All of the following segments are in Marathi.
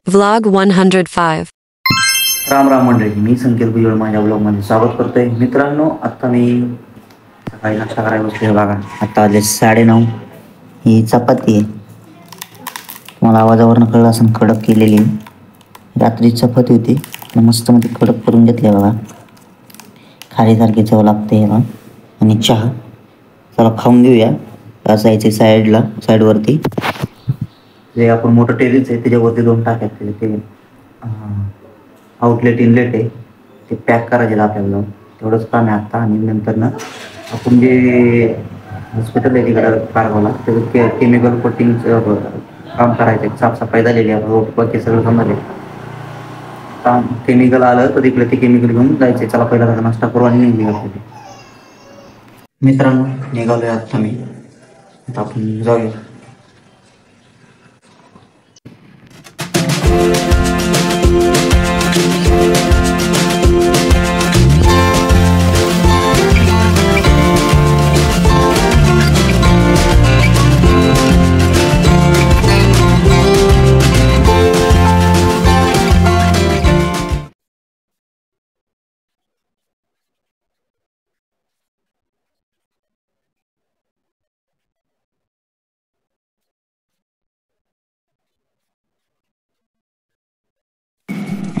Vlog 105. राम राम मंडळी, मी संकेत भुजबळ माझ्या ब्लॉगमध्ये स्वागत करतोय. मित्रांनो, आता मी सकाळी नाश्ता करायला बसले बघा. आता वाजले 9:30. ही चपाती आहे, तुम्हाला आवाजावरनं कळलं असं कडक केलेली. रात्री चपाती होती, मस्त मध्ये कडक करून घेतली बघा. खारीसारखी चव लागते बघा. आणि चहा. चला खाऊन घेऊया. असायचे साईडवरती जे आपण मोठं टेरेस आहे त्याच्यावरती 2 टाक्यात ते आउटलेट इनलेट आहे, ते पॅक करायचे आपल्याला. तेवढंच काम आहे आत्ता. आणि नंतर ना आपण जे हॉस्पिटल आहे तिकडं कारगावला, त्याचं केमिकल कोटिंगचं काम करायचं. साफसफाई झालेली आहे, बाकी सगळं संभाले. काम केमिकल आलं तर तिकडे ते केमिकल घेऊन जायचे. चला पहिला त्याचा नाश्ता करू आणि निघूया. मित्रांनो, निघालोय आत्ता मी. आता आपण जाऊया.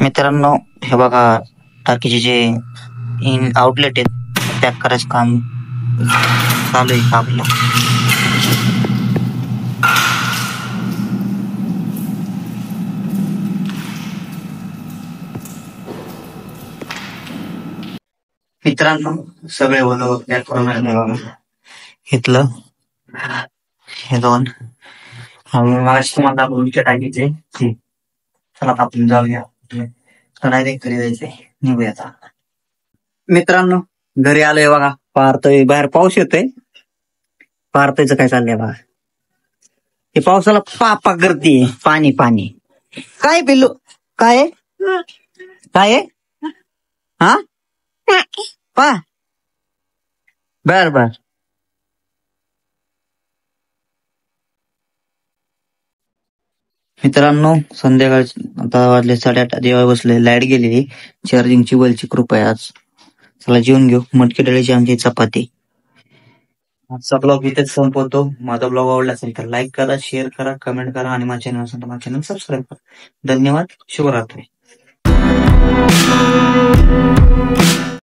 मित्रांनो, हे बघा, टाकीचे जे आउटलेट आहेत पॅक करायचं काम चालू आहे आपलं. मित्रांनो, सगळे ओलं पॅक करून राहिले बघा. इथलं हे 2 तुम्हाला दाखवून टाकीचे. चला आपण जाऊया. डायरेक्ट घरी जायचंय, निघूया आता. मित्रांनो, घरी आलोय बघा. पाहतोय बाहेर पाऊस येतोय. पाहतोयच काय चाललंय बघा. हे पावसाला पापा करते. पाणी पाणी काय पिल्लू? काय काय हा पा बर बर. मित्रांनो, संध्याकाळची आता वाजले 8:30. जेव्हा बसले, लाईट गेलेली. चार्जिंगची वलची कृपा आहे आज. चला जेवून घेऊ. मटकी डाळीची आमची चपाती. आजचा ब्लॉग इथेच संपवतो. माझा ब्लॉग आवडला असेल तर लाईक करा, शेअर करा, कमेंट करा आणि माझ्या चॅनल असेल तर माझ्या चॅनल सबस्क्राईब करा. धन्यवाद. शुभरात्री.